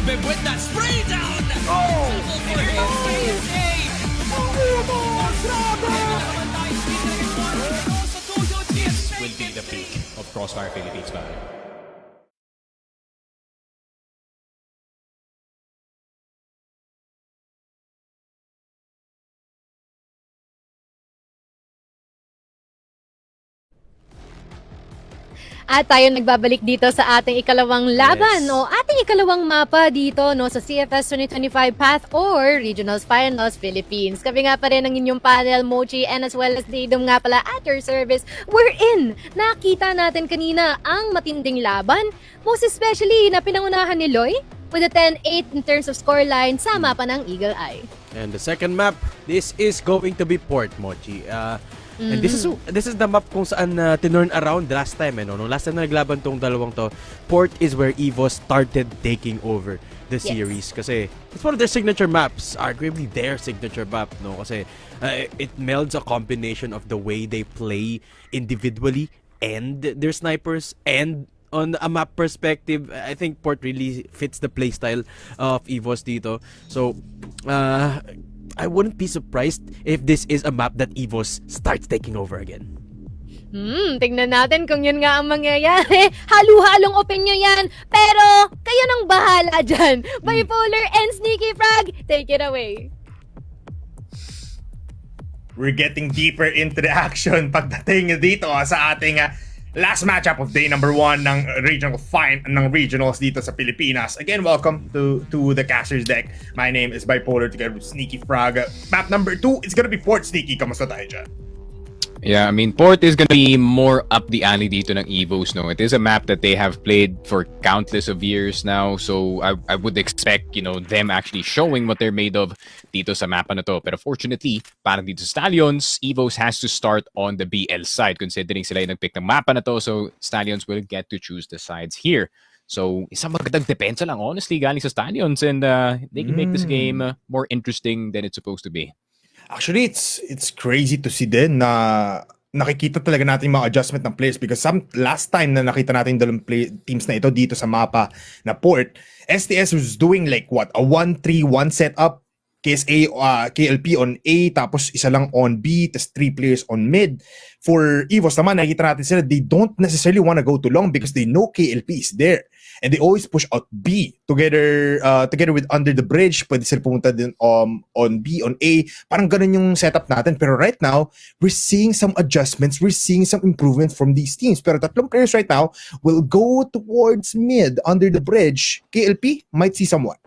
Yobib with that spray down. Oh! For him, Will be the peak of Crossfire Philippines ba? At tayo nagbabalik dito sa ating ikalawang laban Yes. o ating ikalawang mapa dito no sa CFS 2025 Path or Regionals Finals Philippines. Kami nga pa rin ang inyong panel, Mochi, and as well as Didom nga pala at your service. We're in! Nakita natin kanina ang matinding laban, most especially na pinangunahan ni Loy with a 10-8 in terms of scoreline sa mapa ng Eagle Eye. And the second map, this is going to be Port, Mochi. And this is the map kung saan tinurn around last time. Nung last time na naglaban tong dalawang to, Port is where EVOS started taking over the series. Kasi it's one of their signature maps, arguably their signature map. No? Kasi it melds a combination of the way they play individually and their snipers, and on a map perspective, I think Port really fits the playstyle of EVOS dito. So, I wouldn't be surprised if this is a map that EVOS starts taking over again. Tingnan natin kung yun nga ang mangyayari. Halu-halong opinion yan. Pero, kayo nang bahala dyan. Bipolar and Sneaky Frog, take it away. We're getting deeper into the action pagdating dito sa ating last matchup of day number 1 ng regionals dito sa Pilipinas. Again, welcome to the Casters deck. My name is Bipolar together with Sneaky Frog. Map number 2 is gonna be Port. Sneaky. Kamusta tayo dyan? Yeah, I mean, Port is gonna be more up the alley dito ng EVOS, no? It is a map that they have played for countless of years now, so I would expect, you know, them actually showing what they're made of dito sa mapa na to. Pero fortunately, parang dito sa Stallions, EVOS has to start on the BL side, considering sila yung nag-pick ng mapa na to, so Stallions will get to choose the sides here. So, isang magandang depensa lang, honestly, galing sa Stallions, and they can make this game more interesting than it's supposed to be. Actually, it's crazy to see din na nakikita talaga natin yung mga adjustment ng players, because last time na nakita natin dalawang teams na ito dito sa mapa na Port, STS was doing like what, a 1-3-1 setup, KLP on A, tapos isa lang on B, tas 3 players on mid. For EVOS naman, nakikita natin sila, they don't necessarily want to go too long because they know KLP is there. And they always push out B together with Under the Bridge. Pwede sila pumunta din on B, on A. Parang ganun yung setup natin. Pero right now, we're seeing some adjustments. We're seeing some improvement from these teams. Pero tatlong players right now will go towards mid, Under the Bridge. KLP might see somewhat.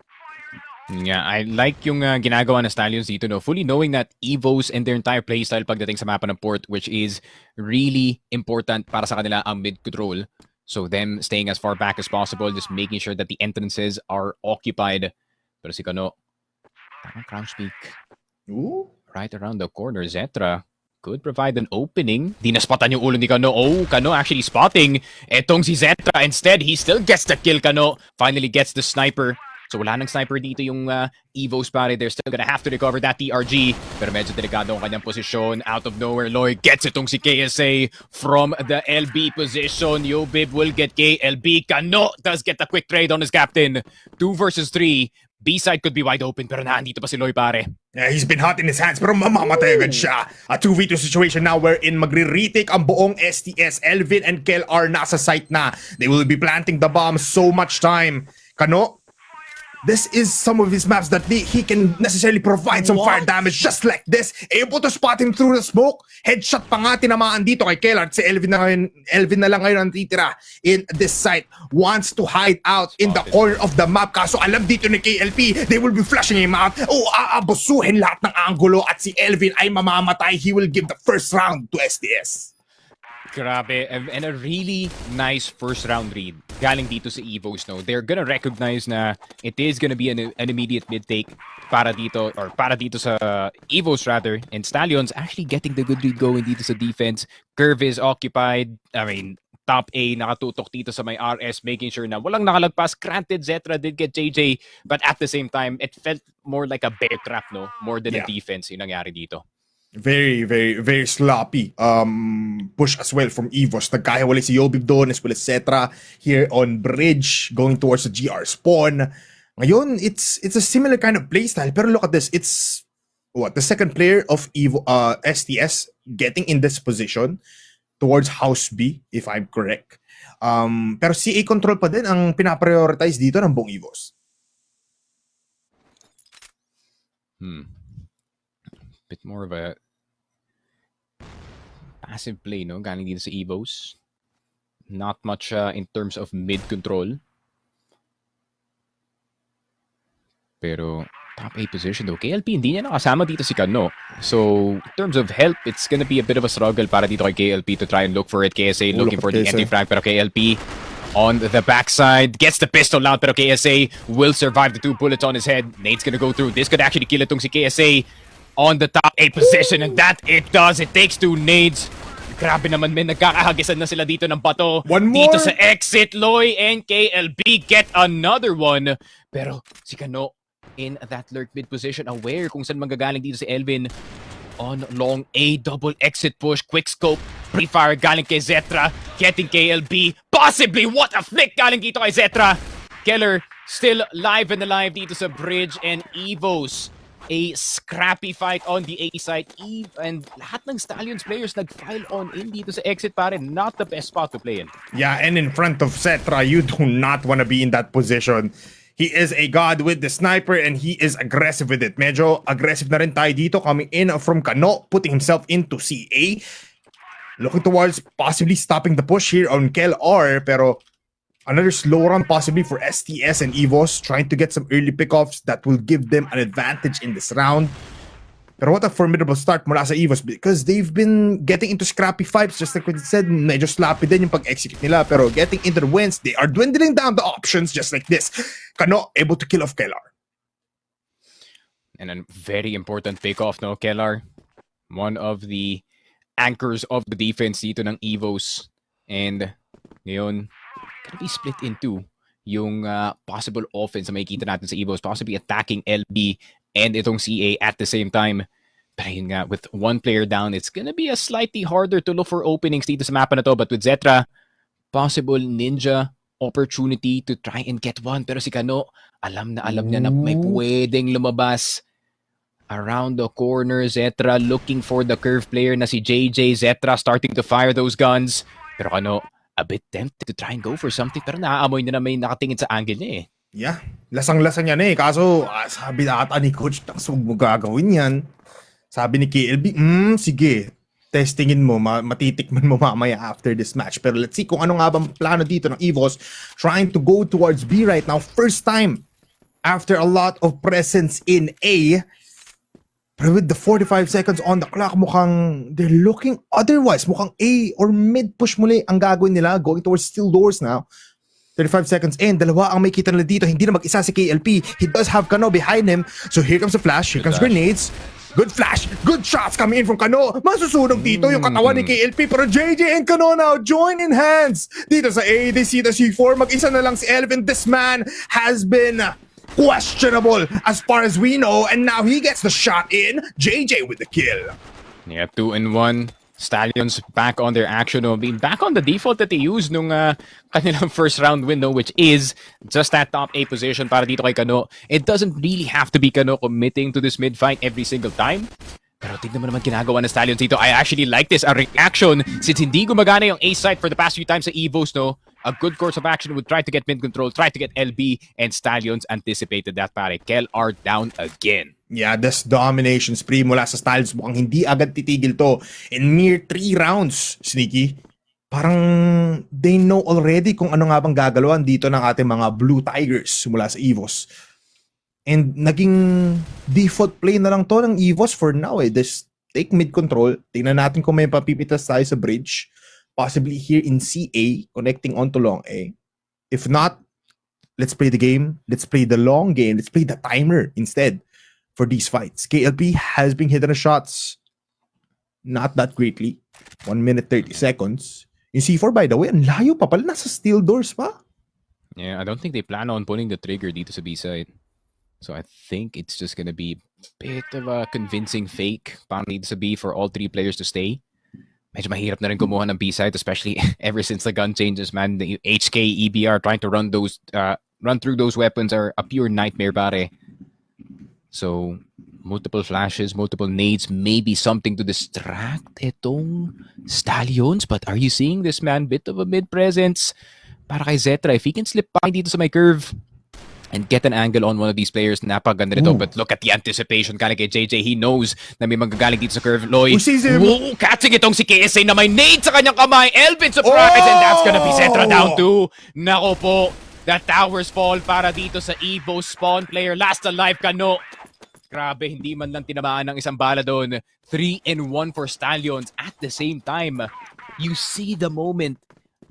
Yeah, I like yung ginagawa ng Stallions dito, no? Fully knowing that EVOS and their entire playstyle pagdating sa mapa ng Port, which is really important para sa kanila ang mid control. So them staying as far back as possible, just making sure that the entrances are occupied. Pero si Kano, parang crouch peek. Ooh. Right around the corner, Zetra could provide an opening. Di naspatan yung ulo ni Kano. Oh, Kano actually spotting etong si Zetra. Instead, he still gets the kill, Kano. Finally gets the sniper. So wala nang sniper dito yung EVOS pare. They're still gonna have to recover that TRG. Pero medyo delikado ang kanyang posisyon. Out of nowhere, Loy gets itong si KSA from the LB position. Yobib will get KLB. Kano does get a quick trade on his captain. 2 versus 3. B-side could be wide open, pero naandito pa si Loy pare. Yeah, he's been hot in his hands, pero mamamatay agad siya. A 2v2 situation now wherein magre-retake ang buong STS. Elvin and Kel are nasa site na. They will be planting the bomb so much time. Kano, this is some of his maps that he can necessarily provide some fire damage just like this. Able to spot him through the smoke. Headshot pa nga tinamaan dito kay Keller. Si Elvin na lang ngayon ang titira in this site. Wants to hide out in the corner of the map. Kaso alam dito ni KLP, they will be flashing him out. Oh, aabusuhin lahat ng angulo at si Elvin ay mamamatay. He will give the first round to SDS. Grabe, and a really nice first round read galing dito sa EVOS, no? They're gonna recognize na it is gonna be an immediate mid take para dito sa EVOS rather, and Stallions actually getting the good read going dito sa defense. Curve is occupied. I mean, top A nakatutok dito sa may RS, making sure na walang nakalagpas. Granted, Zetra did get JJ, but at the same time, it felt more like a bear trap, no? More than a defense yung nangyari dito. Very, very, very sloppy push as well from EVOS. Nagkahiwalay si Yobib doon as well as Cetra here on bridge going towards the GR spawn. Ngayon, it's a similar kind of playstyle. Pero look at this. It's the second player of STS getting in this position towards House B, if I'm correct. Pero CA control pa din ang pinaprioritize dito ng buong EVOS. Bit more of a passive play, no? Galing dito sa EVOS. Not much in terms of mid control. Pero top 8 position though. KLP, hindi niya nakasama dito si Kano. So, in terms of help, it's gonna be a bit of a struggle para dito kay KLP to try and look for it. KSA looking for the anti-frag, pero KLP on the backside, gets the pistol out, pero KSA will survive the 2 bullets on his head. Nate's gonna go through. This could actually kill itong si KSA on the top 8 position, and that it does. It takes 2 nades. Grabe naman, men. Nagkakahagisan na sila dito ng bato. One more! Dito sa exit, Loy and KLB get another one. Pero si Kano in that lurk mid position, aware kung saan manggagaling dito si Elvin. On long A, double exit push, quick scope, pre-fire galing kay Zetra, getting KLB, possibly, what a flick galing dito kay Zetra. Keller still live and alive dito sa bridge, and EVOS, a scrappy fight on the A side. And lahat ng Stallions players nag-file on in dito sa exit, pare, not the best spot to play in. Yeah, and in front of Zetra, you do not want to be in that position. He is a god with the sniper and he is aggressive with it. Medyo aggressive na rin tayo dito, coming in from Kano, putting himself into CA. Looking towards possibly stopping the push here on Kel R, pero another slow run possibly for STS and EVOS, trying to get some early pickoffs that will give them an advantage in this round. Pero what a formidable start mula sa EVOS, because they've been getting into scrappy fights, just like what it said, medyo sloppy din yung pag-execute nila, pero getting into the wins, they are dwindling down the options just like this. Kano able to kill off Kellar. And a very important pick-off, no? Kellar, one of the anchors of the defense dito ng EVOS. And ngayon, gonna be split in two yung possible offense na makikita natin sa EVOS, possibly attacking LB and itong CA at the same time. Pero yun nga, with one player down, it's gonna be a slightly harder to look for openings dito sa mapa na to. But with Zetra, possible ninja opportunity to try and get one. Pero si Kano, alam niya na may pwedeng lumabas around the corner. Zetra looking for the curve player na si JJ. Zetra starting to fire those guns. Pero Kano, a bit tempted to try and go for something. Pero naaamoy na may nakatingin sa angle niya eh. Yeah, lasang-lasa niya na eh. Kaso, sabi na ata ni Coach, huwag mo gagawin yan. Sabi ni KLB, sige, testingin mo, matitikman mo mamaya after this match. Pero let's see kung ano nga bang plano dito ng EVOS, trying to go towards B right now. First time after a lot of presence in A. Pero with the 45 seconds on the clock, mukhang they're looking otherwise. Mukhang A or mid push muli ang gagawin nila, going towards steel doors now. 35 seconds in, dalawa ang may kita nila dito. Hindi na mag-isa si KLP. He does have Kano behind him. So here comes the flash, here comes grenades. Good flash, good shots coming in from Kano. Masusunog dito yung katawan ni KLP. Pero JJ and Kano now join in hands. Dito sa A, they see the C4. Mag-isa na lang si Elvin. This man has been questionable as far as we know. And now he gets the shot in. JJ with the kill. Yeah, 2-1. Stallions back on their action, no? Being back on the default that they used nung kanilang first round win, no? Which is just that top A position para dito kay Kano. It doesn't really have to be Kano committing to this mid fight every single time. Pero tignan mo naman ginagawa ng Stallions dito. I actually like this. A reaction since hindi gumagana yung A site for the past few times sa EVOS, no? A good course of action would try to get mid control, try to get LB, and Stallions anticipated that, pare. Kel are down again. Yeah, this domination spree mula sa Stallions, mukhang hindi agad titigil to in mere 3 rounds, Sneaky. Parang they know already kung ano nga bang gagalawan dito ng ating mga Blue Tigers mula sa EVOS. And naging default play na lang to ng EVOS for now eh. Just take mid control. Tingnan natin kung may papipitas tayo sa bridge. Possibly here in CA, connecting onto long A. If not, let's play the game. Let's play the long game. Let's play the timer instead for these fights. KLP has been hitting the shots not that greatly. 1 minute 30 seconds. Yung C4, by the way, ang layo pa pala. Nasa steel doors pa. Yeah, I don't think they plan on pulling the trigger dito sa B side. So I think it's just gonna be a bit of a convincing fake para dito sa B for all 3 players to stay. Medyo mahirap na rin kumuha ng B side, especially ever since the gun changes, man. The HK, EBR trying to run those run through those weapons are a pure nightmare, pare. So, multiple flashes, multiple nades, maybe something to distract itong Stallions. But are you seeing this man? Bit of a mid-presence para kay Zetra. If he can slip by dito sa my curve and get an angle on one of these players, napaganda nito. But look at the anticipation galing kay JJ. He knows na may magagaling dito sa curve. Loy, whoa, catching itong si KSA na may nade sa kanyang kamay. Elvin surprise, and that's gonna be Zetra down too. Nako po, the towers fall para dito sa EVOS spawn player. Last alive, Kano. Grabe, hindi man lang tinamaan ng isang bala doon. 3-1 for Stallions. At the same time, you see the moment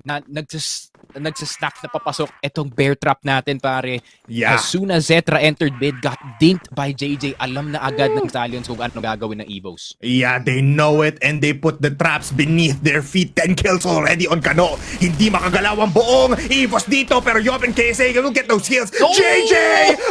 na nagsasnack na papasok itong bear trap natin, pare. Yeah. As soon as Zetra entered mid, got dinked by JJ. Alam na agad ng Stallions kung ano gagawin ng EVOS. Yeah, they know it and they put the traps beneath their feet. 10 kills already on Kano. Hindi makagalaw ang buong EVOS dito, pero Yob and KSA will get those kills. Oh! JJ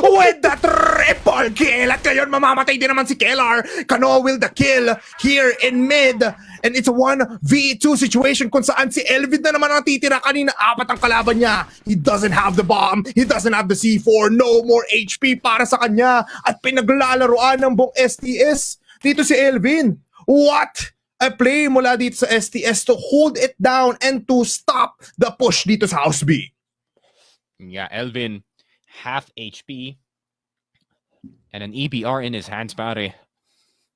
with the triple kill. At ngayon mamamatay din naman si Kellar. Kano will the kill here in mid. And it's a 1v2 situation kung saan si Elvid na naman ang titira. Kanina, 4 ang kalaban niya. He doesn't have the bomb. He doesn't have the C4. No more HP para sa kanya. At pinaglalaroan ng buong STS. Dito si Elvin. What a play mula dito sa STS to hold it down and to stop the push dito sa House B. Yeah, Elvin, half HP and an EBR in his hands, pare.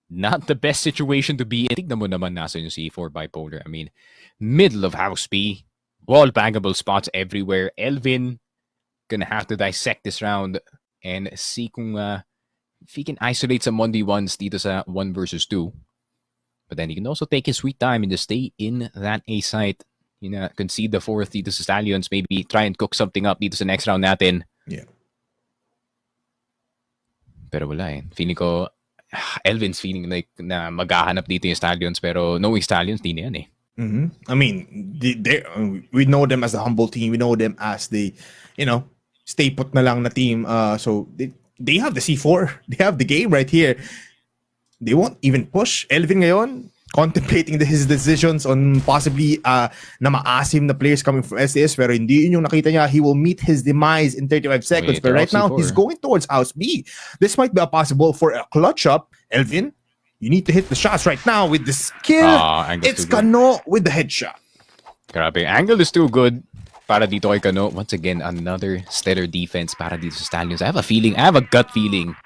Not the best situation to be in. Tignan mo naman nasa yung C4 bipolar. I mean, middle of House B. Wall bangable spots everywhere. Elvin gonna have to dissect this round and see kung if he can isolate some 1v1s dito sa 1 versus 2. But then he can also take his sweet time and just stay in that A site. You know, concede the 4th dito sa Stallions. Maybe try and cook something up dito sa next round natin. Yeah. Pero wala eh. Feeling ko, Elvin's feeling like na maghahanap dito yung Stallions, pero knowing Stallions, di na yan eh. I mean, we know them as the humble team. We know them as the, stay put na lang na team. So they have the C4. They have the game right here. They won't even push. Elvin ngayon, contemplating his decisions on possibly na maasim na players coming from SDS, pero hindi yun yung nakita niya. He will meet his demise in 35 seconds. But right now, he's going towards House B. This might be a possible for a clutch up. Elvin, you need to hit the shots right now with this kill. It's Kano with the headshot. Grabe. Angle is still good para dito kay Kano. Once again, another stellar defense para dito sa Stallions. I have a gut feeling,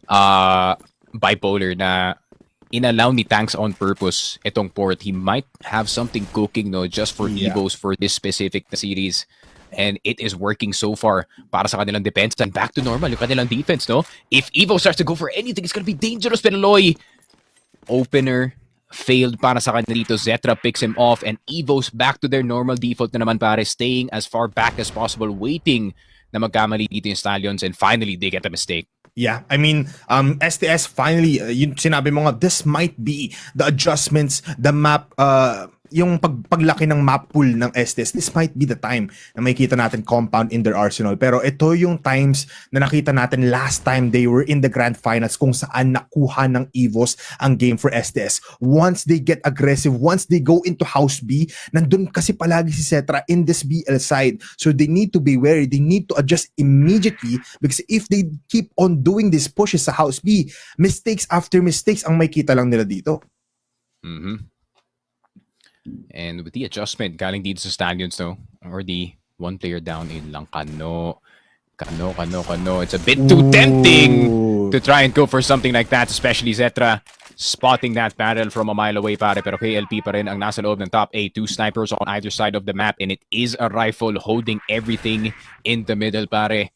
bipolar, na inallow ni Tanks on purpose itong port. He might have something cooking, no, just for EVOS for this specific series. And it is working so far para sa kanilang defense. And back to normal yung kanilang defense, no? If EVOS starts to go for anything, it's gonna be dangerous. Pero Loy, opener failed para sa kanila dito. Zetra picks him off and EVOS back to their normal default na naman, pare, staying as far back as possible, waiting na magkamali dito yung Stallions, and finally they get a mistake. Yeah, I mean, STS finally, yun sinabi mo nga, this might be the adjustments, the map, yung paglaki ng map pool ng STS. This might be the time na makikita natin compound in their arsenal. Pero ito yung times na nakita natin last time they were in the grand finals kung saan nakuha ng EVOS ang game for STS. Once they get aggressive, once they go into House B, nandun kasi palagi si Cetra in this BL side. So they need to be wary. They need to adjust immediately because if they keep on doing these pushes sa House B, mistakes after mistakes ang makikita lang nila dito. And with the adjustment, galing dito sa Stallions, no? Already one player down in lang. Kano. It's a bit too tempting to try and go for something like that, especially Zetra spotting that barrel from a mile away, pare. Pero KLP pa rin ang nasa loob ng top A. 2 snipers on either side of the map, and it is a rifle holding everything in the middle, pare.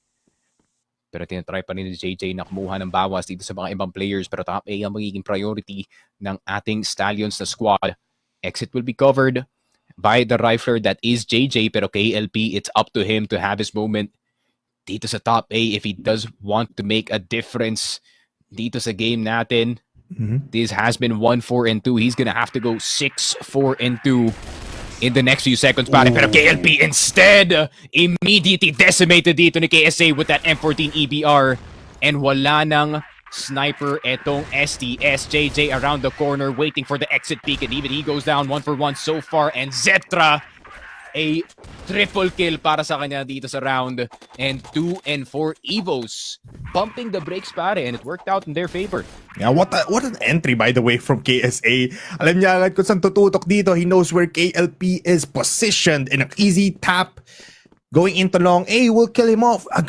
Pero tinatry pa rin ni JJ na kumuha ng bawas dito sa mga ibang players. Pero top A ang magiging priority ng ating Stallions na squad. Exit will be covered by the rifler that is JJ, pero KLP, it's up to him to have his moment dito sa top A if he does want to make a difference dito sa game natin. This has been 1-4-2. He's gonna have to go 6-4-2 in the next few seconds, pare. Pero KLP instead immediately decimated dito ni KSA with that M14 EBR, and wala nang sniper etong STS. JJ around the corner waiting for the exit peek, and even he goes down 1-for-1 so far, and Zetra A triple kill para sa kanya dito sa round. And 2 and 4 EVOS pumping the brakes pare, and it worked out in their favor. Yeah, what an entry by the way from KSA. Alam niya agad kung saan tututok dito. He knows where KLP is positioned in an easy tap. Going into long A will kill him off. A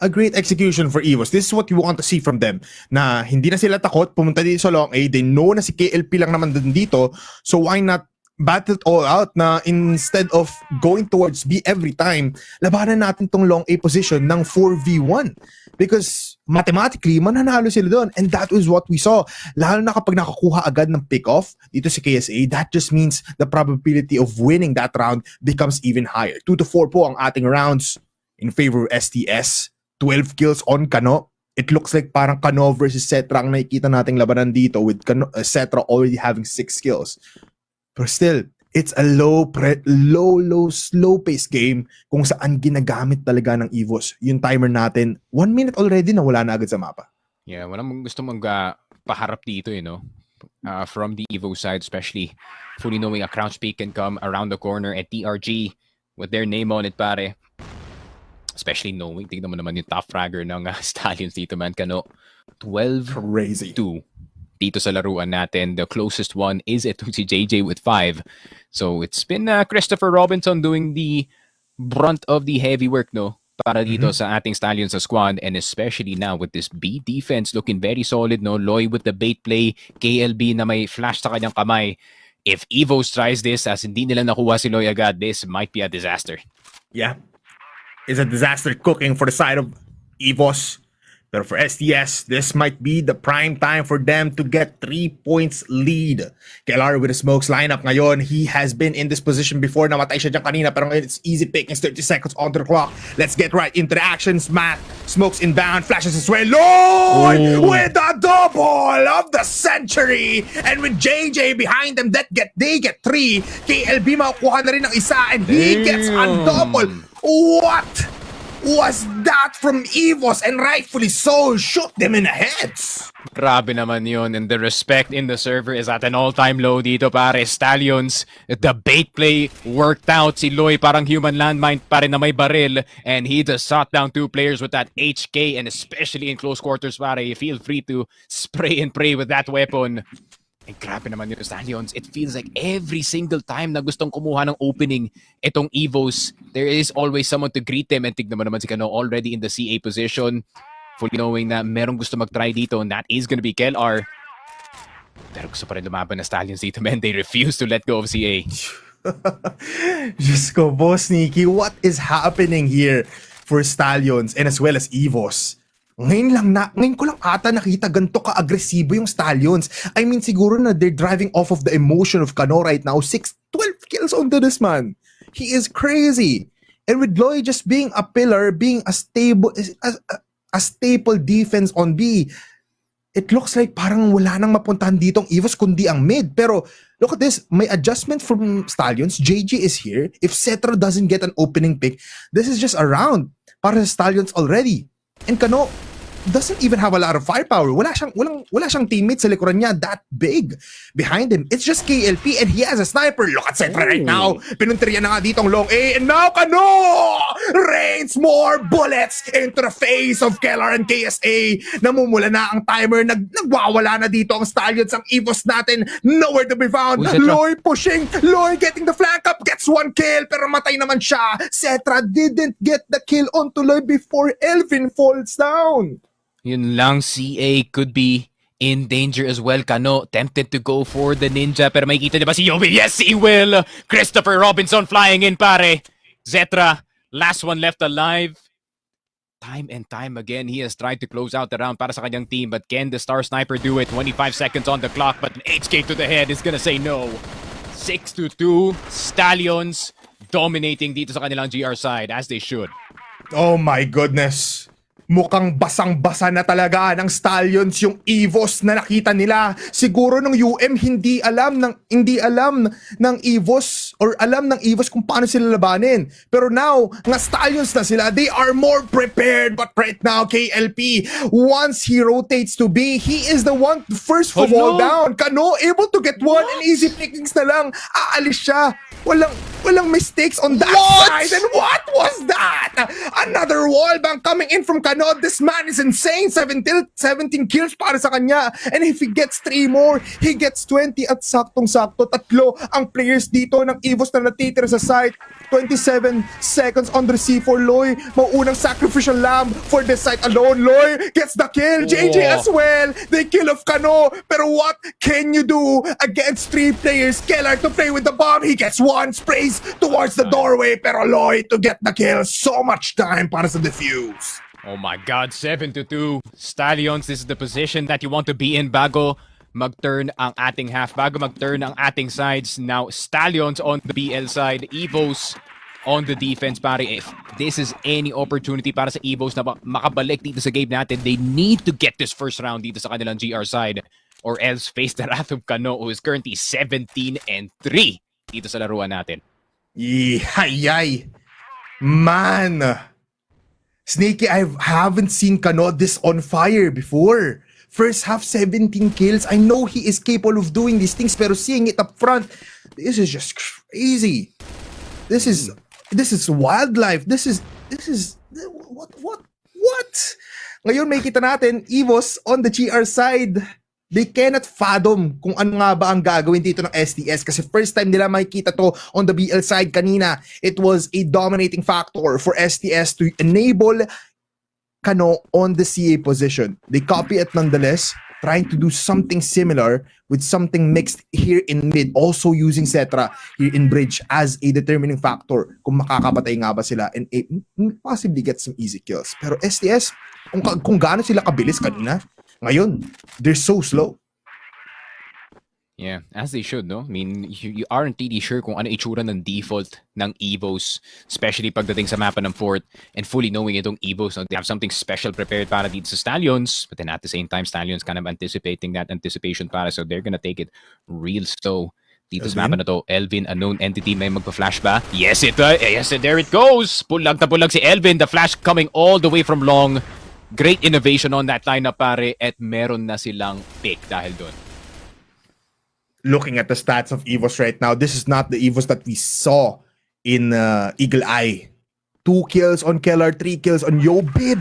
great execution for EVOS. This is what you want to see from them. Na hindi na sila takot, pumunta dito sa long A. They know na si KLP lang naman dito. So why not battle it all out na instead of going towards B every time, labanan natin tong long A position ng 4v1. Because mathematically, mananalo sila doon. And that was what we saw. Lalo na kapag nakakuha agad ng pick-off dito si KSA, that just means the probability of winning that round becomes even higher. 2 to 4 po ang ating rounds in favor of STS. 12 kills on Kano. It looks like parang Kano versus Cetra ang nakikita nating labanan dito with Cetra already having 6 kills. But still, it's a slow-paced game kung saan ginagamit talaga ng EVOS. Yung timer natin, 1 minute already na wala na agad sa mapa. Yeah, walang gusto paharap dito, from the EVO side, especially fully knowing a crouch peek can come around the corner at TRG with their name on it, pare. Especially knowing, tignan mo naman yung top fragger ng Stallions dito, man. Kano, 12-2 Crazy. dito sa laruan natin. The closest one is itong si JJ with 5. So it's been Christopher Robinson doing the brunt of the heavy work, no? Para dito sa ating Stallions sa squad, and especially now with this B defense looking very solid, no? Loy with the bait play, KLB na may flash sa kanyang kamay. If EVOS tries this, as hindi nila nakuha si Loy agad, this might be a disaster. Yeah. It's a disaster cooking for the side of EVOS. But for STS, this might be the prime time for them to get 3 points lead. KLR with the smokes lineup ngayon. He has been in this position before. Namatay siya dyan kanina, pero ngayon it's easy pick. It's 30 seconds on the clock. Let's get right into the actions. Matt, smokes inbound, flashes as well. Lloyd with the double of the century. And with JJ behind them, they get 3. KLB makukuha na rin ng isa, and he gets a double. What was that from EVOS? And rightfully so, shoot them in the heads. Grabe naman yun, and the respect in the server is at an all-time low dito, pare. Stallions, the bait play worked out. Si Loy parang human landmine pare na may baril, and he just shot down 2 players with that HK, and especially in close quarters, pare, feel free to spray and pray with that weapon. And grabe naman yung Stallions. It feels like every single time na gustong kumuha ng opening itong EVOS, there is always someone to greet them. And tignan mo naman si Kano already in the CA position, fully knowing na merong gusto mag-try dito, and that is gonna be KLR. Pero gusto pa rin lumaban na Stallions dito, man. They refuse to let go of CA. Just go, boss Nikki. What is happening here for Stallions and as well as EVOS? Ngayon ko lang ata nakita ganito ka-agresibo yung Stallions. I mean, siguro na they're driving off of the emotion of Kano right now. 12 kills onto this man. He is crazy. And with Loy just being a pillar, being a staple defense on B, it looks like parang wala nang mapuntahan ditong EVOS kundi ang mid. Pero look at this, may adjustment from Stallions. JJ is here. If Cetra doesn't get an opening pick, this is just a round para sa Stallions already. And Kano doesn't even have a lot of firepower. Wala siyang teammate sa likuran niya that big behind him. It's just KLP, and he has a sniper. Look at Cetra right now. Pinunteriya na nga ditong long A, and now Kano rains more bullets into the face of KLR and KSA. Namumula na ang timer. Nagwawala na dito ang Stallions. Ang EVOS natin nowhere to be found. Loy pushing. Loy getting the flank up. Gets 1 kill, pero matay naman siya. Cetra didn't get the kill onto Loy before Elvin falls down. Yun lang, CA could be in danger as well. Kano tempted to go for the ninja, pero makikita niya ba si Yobi? Yes, he will! Christopher Robinson flying in, pare. Zetra, last one left alive. Time and time again, he has tried to close out the round para sa kanyang team, but can the star sniper do it? 25 seconds on the clock, but an HK to the head is gonna say no. 6-2, Stallions dominating dito sa kanilang GR side, as they should. Oh my goodness. Mukhang basang-basa na talaga ng Stallions yung EVOS na nakita nila. Siguro ng UM hindi alam ng EVOS or alam ng EVOS kung paano sila labanin. Pero now, nga Stallions na sila, they are more prepared. But right now, KLP, once he rotates to B, he is the one first to fall down. Kano able to get one and easy pickings na lang. Aalis siya. Walang mistakes on that side. And what was that? Another wall bang coming in from Kano. This man is insane. 17 kills para sa kanya. And if he gets 3 more, he gets 20 at saktong-sakto. Tatlo ang players dito ng EVOS na natitira sa site. 27 seconds on the C4 Loy. Mauunang sacrificial lamb for this site alone. Loy gets the kill. JJ as well. They kill off Kano. Pero what can you do against 3 players? Keller to play with the bomb. He gets 1 sprays towards the doorway. Pero Loy to get the kill. So much time para sa defuse. Oh my God, 7-2. Stallions, this is the position that you want to be in bago mag-turn ang ating half, bago mag-turn ang ating sides. Now, Stallions on the BL side, EVOS on the defense, pare. If this is any opportunity para sa EVOS na makabalik dito sa game natin, they need to get this first round dito sa kanilang GR side or else face the wrath of Kano, who is currently 17-3 dito sa laruan natin. Yay! Man! Snakey, I haven't seen Kano this on fire before. First half, 17 kills. I know he is capable of doing these things, pero seeing it up front, this is just crazy. This is wildlife. This is what? Ngayon may kita natin, EVOS on the GR side. They cannot fathom kung ano nga ba ang gagawin dito ng STS kasi first time nila makikita to on the BL side kanina. It was a dominating factor for STS to enable Kano on the CA position. They copy it nonetheless, trying to do something similar with something mixed here in mid, also using Cetra here in bridge as a determining factor kung makakapatay nga ba sila and possibly get some easy kills. Pero STS, kung gaano sila kabilis kanina, ngayon, they're so slow. Yeah, as they should, no? I mean, you aren't really sure kung ano itsura ng default ng EVOS, especially pagdating sa mapa ng Fort, and fully knowing itong EVOS, no? They have something special prepared para dito sa Stallions, but then at the same time, Stallions kind of anticipating that anticipation para, so they're gonna take it real slow. Dito sa mapa na to, Elvin, unknown entity, may magpa-flash ba? Yes, there it goes! Pulag na pulag si Elvin, the flash coming all the way from long. Great innovation on that lineup, pare, at meron na silang pick dahil doon. Looking at the stats of EVOS right now, this is not the EVOS that we saw in Eagle Eye. 2 kills on Keller, 3 kills on Yobib,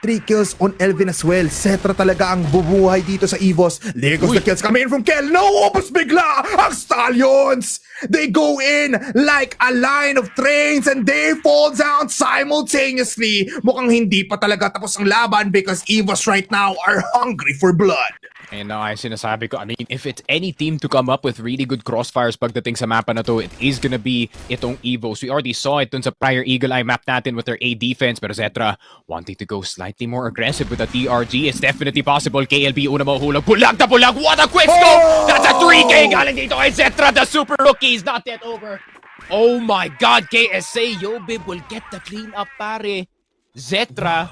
3 kills on Elvin as well. Cetra talaga ang bubuhay dito sa EVOS. There goes the kills coming in from Kel. No, opus bigla ang Stallions! They go in like a line of trains and they fall down simultaneously. Mukhang hindi pa talaga tapos ang laban because EVOS right now are hungry for blood. And now, ay sinasabi ko, I mean, if it's any team to come up with really good crossfires pagdating sa mapa na to, it is gonna be itong EVOS. We already saw it dun sa prior Eagle Eye map natin with their A defense, pero Cetra wanting to go slightly more aggressive with the DRG. It's definitely possible. KLB una mahuhulog. Pulag na pulag! What a quick scope! That's a 3K galing dito kay Cetra. The super rookie is not yet over. Oh my God, KSA, Yobib will get the clean up, pare. Cetra,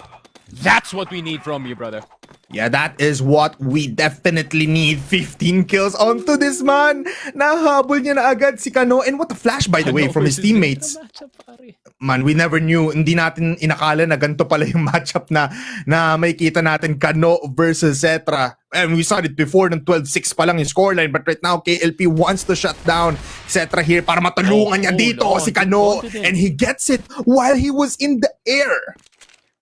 that's what we need from you, brother. Yeah, that is what we definitely need. 15 kills onto this man. Nahabol niya na agad si Kano. And what a flash, by the way, from his teammates. Man, we never knew. Hindi natin inakala na ganito pala yung matchup na may kita natin Kano versus Cetra. And we saw it before ng 12-6 pa lang yung scoreline. But right now, KLP wants to shut down Cetra here para matulungan niya dito si Kano. And he gets it while he was in the air.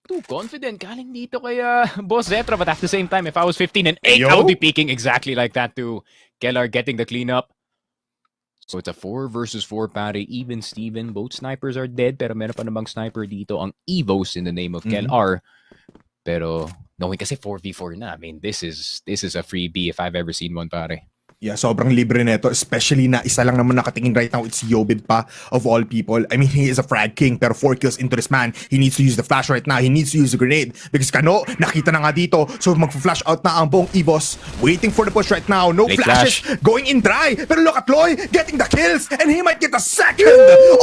Too confident galing dito kay Boss Cetra, but at the same time, if I was 15 and 8, I would be peaking exactly like that too. Keller getting the cleanup. So it's a 4 versus 4, pare. Even Steven, both snipers are dead, pero meron pa namang sniper dito ang EVOS in the name of Keller. Pero knowing kasi 4v4 na, I mean, this is a freebie if I've ever seen one, pare. Yeah, sobrang libre nito, especially na isa lang naman nakatingin right now, it's Yobib pa, of all people. I mean, he is a frag king, pero 4 kills into this man. He needs to use the flash right now. He needs to use the grenade. Because Kano, nakita na nga dito, so mag-flash out na ang buong EVOS. Waiting for the push right now. No Late flashes, flash. going in dry. Pero look at Loy, getting the kills, and he might get the second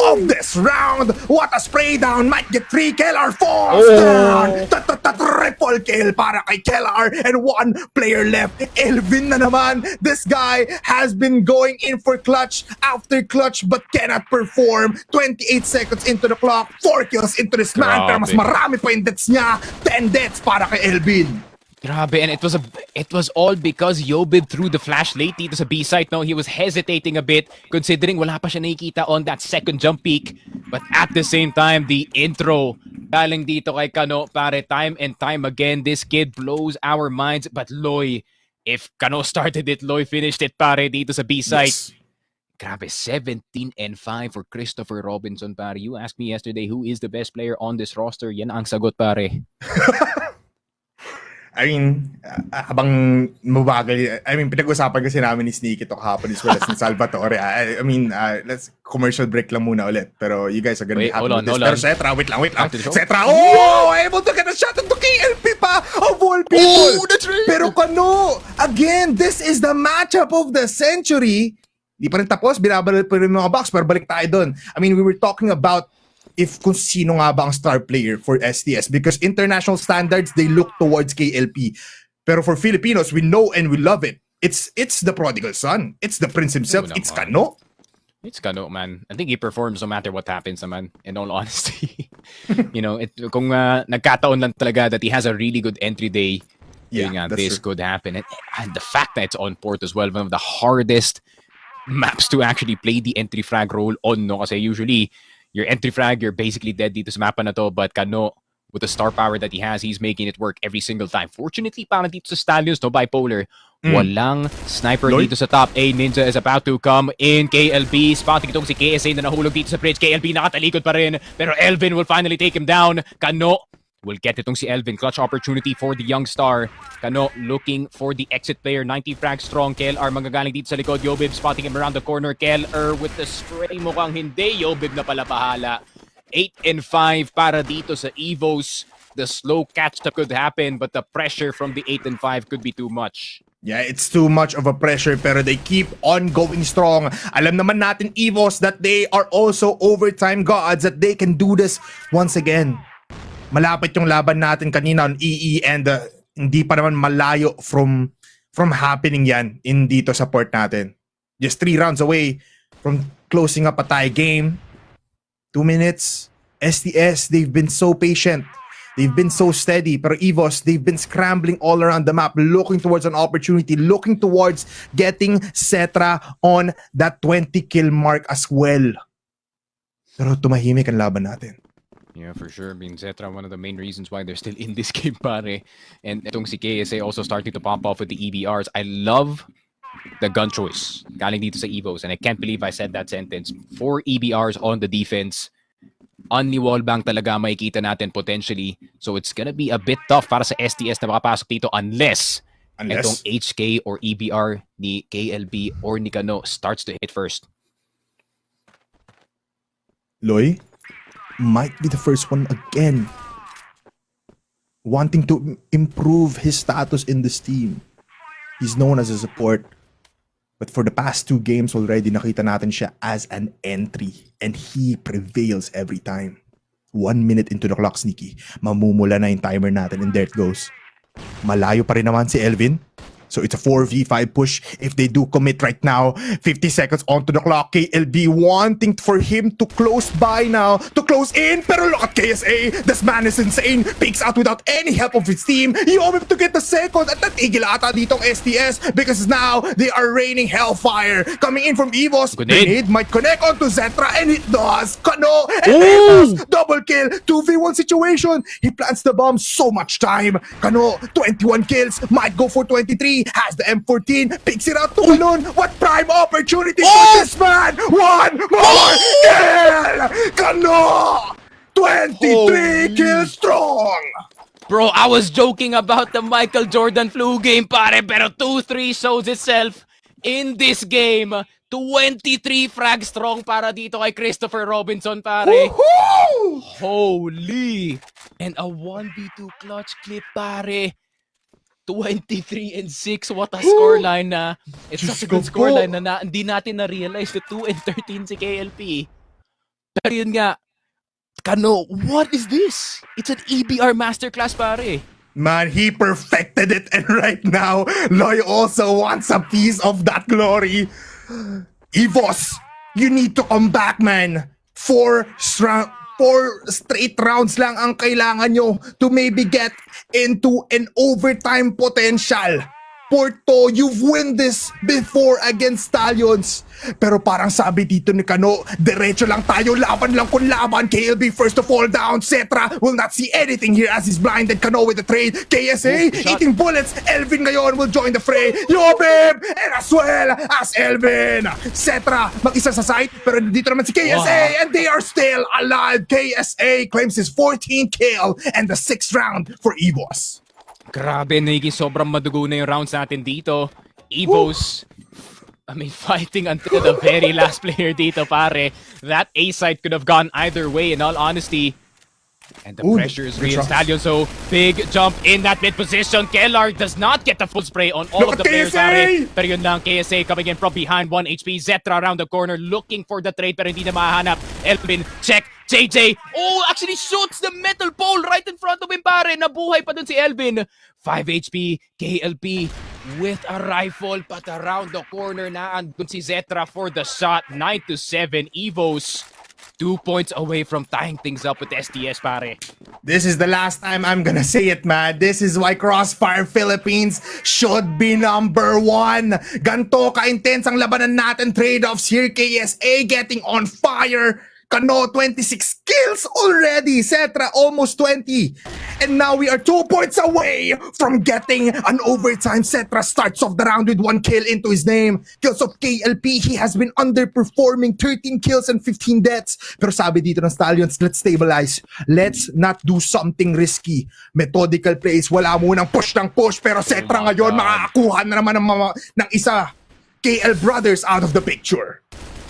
of this round. What a spray down, might get 3. Kellar falls down. Triple kill para kay Kellar, and 1 player left. Elvin na naman. This guy has been going in for clutch after clutch but cannot perform. 28 seconds into the clock, 4 kills into this man, pero mas Grabe. marami pa yung deaths niya. 10 deaths para kay Elvin. Grabe, and it was all because Yobib threw the flash late dito sa B site. No, he was hesitating a bit considering wala pa siya nakikita on that second jump peak. But at the same time, the intro galing dito kay Kano, pare, time and time again, this kid blows our minds. But Loy, if Kano started it, Loy finished it, pare, dito sa B site. Yes. Grabe, 17-5 for Christopher Robinson, pare. You asked me yesterday who is the best player on this roster. Yan ang sagot, pare. I mean, habang mabagal, I mean, pinag-usapan kasi namin ni Sneaky to kahapon as well as ni Salvatore. I mean, let's commercial break lang muna ulit. Pero you guys are gonna be Wait, happy hold with this. on. Pero Cetra, wait lang. Back to the show. Cetra, able to get a shot into KLP pa, of all people. Oh, that's right. Pero Kano, again, this is the matchup of the century. Di pa rin tapos, binabalik pa rin mga box, pero balik tayo dun. I mean, we were talking about if kung sino nga ba ang star player for STS, because international standards, they look towards KLP. Pero for Filipinos, we know and we love it. It's the prodigal son. It's the prince himself. Oo It's naman. Kano. It's Kano, man. I think he performs no matter what happens, naman. In all honesty, you know, kung nagkataon lang talaga that he has a really good entry day, Yeah, yun nga, that's this true. could happen. And the fact that it's on port as well, one of the hardest maps to actually play the entry frag role on, no? Kasi usually, your entry frag, you're basically dead dito sa mapa na to, but Kano, with the star power that he has, he's making it work every single time. Fortunately, parang dito sa Stallions, no, bipolar, walang sniper Lloyd? dito sa top. A Ninja is about to come in. KLB, spotting itong si KSA na nahulog dito sa bridge. KLB nakatalikod pa rin, pero Elvin will finally take him down. Kano will get itong si Elvin. Clutch opportunity for the young star. Kano looking for the exit player. 90 frag strong. KLR magagaling dito sa likod. Yobib spotting him around the corner. KLR with the spray. Mukhang hindi. Yobib na pala pahala. 8-5 para dito sa EVOS. The slow catch-up could happen, but the pressure from the 8-5 could be too much. Yeah, it's too much of a pressure, pero they keep on going strong. Alam naman natin, EVOS, that they are also overtime gods, that they can do this once again. Malapit yung laban natin kanina on EE, and hindi pa naman malayo from happening yan in dito sa port natin. Just 3 rounds away from closing up a tie game. 2 minutes. STS, they've been so patient. They've been so steady. Pero EVOS, they've been scrambling all around the map, looking towards an opportunity, looking towards getting Cetra on that 20 kill mark as well. Pero tumahimik ang laban natin. Yeah, for sure. I mean, Zetra, one of the main reasons why they're still in this game, pare. And itong si KSA also starting to pop off with the EBRs. I love the gun choice galing dito sa EVOS. And I can't believe I said that sentence. 4 EBRs on the defense. Only wallbang talaga makikita natin potentially. So it's gonna be a bit tough para sa STS na makapasok dito unless itong HK or EBR ni KLB or ni Kano starts to hit first. Loy might be the first one again wanting to improve his status in this team. He's known as a support, but for the past 2 games already, nakita natin siya as an entry, and he prevails every time. 1 minute into the clock, Sneaky. Mamumula na yung timer natin, and there it goes. Malayo pa rin naman si Elvin. So it's a 4v5 push if they do commit right now. 50 seconds onto the clock. KLB wanting for him to close by now, to close in. Pero look at KSA. This man is insane. Peeks out without any help of his team. You want him to get the second. At natigil ata ditong STS because now they are raining hellfire. Coming in from EVOS. Grenade might connect onto Zetra, and it does. Kano and EVOS. Double kill. 2v1 situation. He plants the bomb. So much time. Kano, 21 kills. Might go for 23. Has the M14, picks it up to Malone. What prime opportunity for this man! 1 more kill! Kano! 23 kills strong! Bro, I was joking about the Michael Jordan flu game, pare, pero 2-3 shows itself. in this game. 23 frag strong para dito kay Christopher Robinson, pare. Woohoo! Holy! And a 1v2 clutch clip, pare. 23 and 6. What a scoreline na. It's Diyos such a ko good po. scoreline na hindi natin na-realize na 2 and 13 si KLP. Pero yun nga, Kano, what is this? It's an EBR masterclass, pare. Man, he perfected it, and right now, Loy also wants a piece of that glory. EVOS, you need to come back, man. Four straight rounds lang ang kailangan nyo to maybe get into an overtime potential. Porto, you've won this before against Stallions. Pero parang sabi dito ni Kano, diretso lang tayo, laban lang kung laban. KLB first to fall down. Cetra will not see anything here as he's blinded. Kano with the trade. KSA eating bullets. Elvin ngayon will join the fray. Yobib! And as well as Elvin. Cetra, mag-isa sa site. Pero dito naman si KSA and they are still alive. KSA claims his 14th kill and the 6th round for EVOS. Grabe, Niki, sobrang madugo na yung rounds natin dito. EVOS, fighting until the very last player dito, pare. That A side could have gone either way, in all honesty. And the pressure is real. Stallion, so big jump in that mid position. Kellar does not get the full spray on all of the players, pare. Pero yun lang, KSA coming in from behind, 1 HP. Zetra around the corner, looking for the trade, pero hindi na mahanap. Elvin, check. JJ, actually shoots the metal pole right in front of him, pare. Nabuhay pa dun si Elvin. 5 HP, KLP with a rifle, but around the corner na andun si Zetra for the shot. 9-7, EVOS. 2 points away from tying things up with STS, pare. This is the last time I'm gonna say it, man. This is why Crossfire Philippines should be number 1. Ganto ka-intense ang labanan natin. Trade-offs here. KSA getting on fire. Kano, 26 kills already. Cetra, almost 20. And now we are 2 points away from getting an overtime. Cetra starts off the round with 1 kill into his name. Kills of KLP, he has been underperforming. 13 kills and 15 deaths. Pero sabi dito ng Stallions, let's stabilize. Let's not do something risky. Methodical plays, wala munang push ng push. Pero Cetra ngayon, makakakuha na naman ng isa. KL Brothers out of the picture.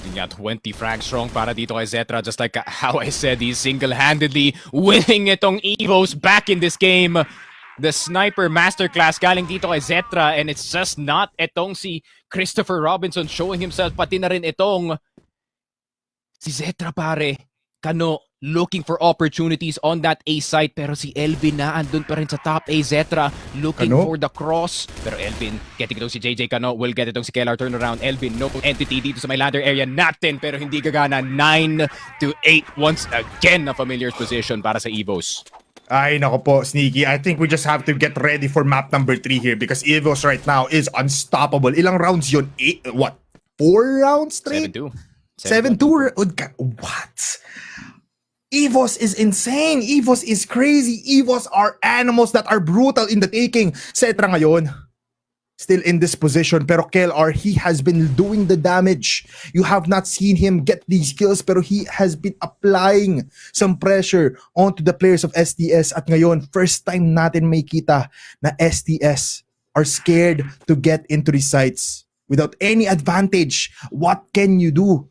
He got 20 frag strong para dito kay Zetra. Just like how I said, he's single-handedly winning itong EVOS back in this game. The sniper masterclass galing dito kay Zetra, and it's just not itong si Christopher Robinson showing himself, pati na rin itong si Zetra, pare. Kano looking for opportunities on that A site, pero si Elvin na andun pa rin sa top A. Zetra looking for the cross, pero Elvin getting itong si JJ. Kano will get itong si Kellar turnaround. Elvin, no entity dito sa may ladder area natin, pero hindi gagana. 9-8 once again na familiar position para sa EVOS. Ay, nako po, Sneaky. I think we just have to get ready for map number 3 here because EVOS right now is unstoppable. Ilang rounds yun? 4 rounds straight? 7-2. 7-2? What? EVOS is insane. EVOS is crazy. EVOS are animals that are brutal in the taking. Cetra ngayon, still in this position. Pero KLR, he has been doing the damage. You have not seen him get these kills, pero he has been applying some pressure onto the players of STS. At ngayon, first time natin may kita na STS are scared to get into these sites. Without any advantage, what can you do?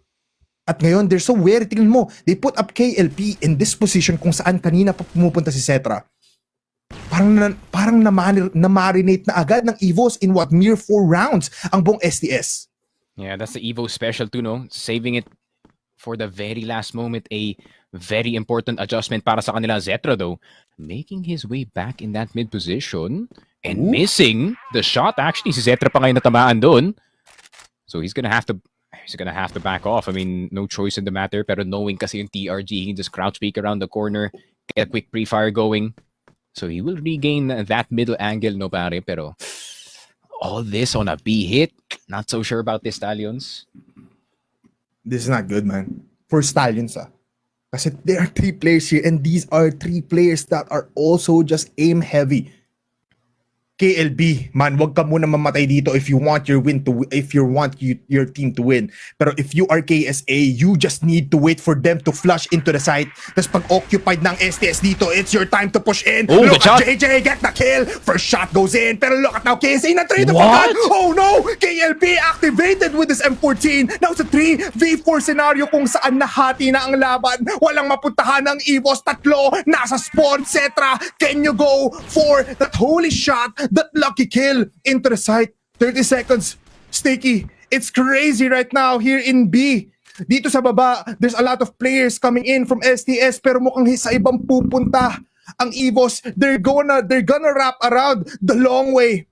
At ngayon, they're so wary. Tingnan mo, they put up KLP in this position kung saan kanina pa pumupunta si Cetra. Parang na-marinate na agad ng EVOS in mere 4 rounds ang buong STS. Yeah, that's the EVOS special too, no? Saving it for the very last moment. A very important adjustment para sa kanila. Zetra, though, making his way back in that mid position and missing the shot. Actually, si Zetra pa ngayon natamaan doon. So he's gonna have to back off. I mean, no choice in the matter. Pero knowing kasi yung TRG, he can just crouch peek around the corner, get a quick pre-fire going. So he will regain that middle angle, no pare. Pero all this on a B hit. Not so sure about this, Stallions. This is not good, man. For Stallions, Kasi there are 3 players here and these are 3 players that are also just aim heavy. KLB, man, wag ka muna mamatay dito if you want your your team to win. Pero if you are KSA, you just need to wait for them to flush into the site. Tapos pag occupied ng STS dito, it's your time to push in. Oh, Look good shot. at JJ, get the kill. First shot goes in. Pero look at now, KSA na 3 to What? Oh no! KLB activated with his M14. Now sa 3v4 scenario kung saan nahati na ang laban. Walang mapuntahan ng EVOS. Tatlo nasa spawn, etc. Can you go for that holy shot? That lucky kill into the site. 30 seconds. Sticky. It's crazy right now here in B. Dito sa baba, there's a lot of players coming in from STS pero mukhang sa ibang pupunta ang EVOS. They're gonna wrap around the long way.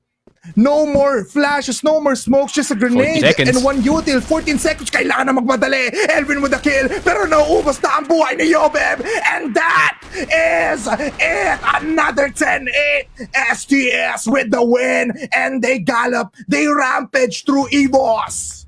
No more flashes, no more smokes, just a grenade 40 seconds. and one util. 14 seconds, kailangan na magmadali. Elvin with the kill, pero nauubos na ang buhay ni Yobeb. And that is it. Another 10-8. STS with the win. And they gallop, they rampage through EVOS.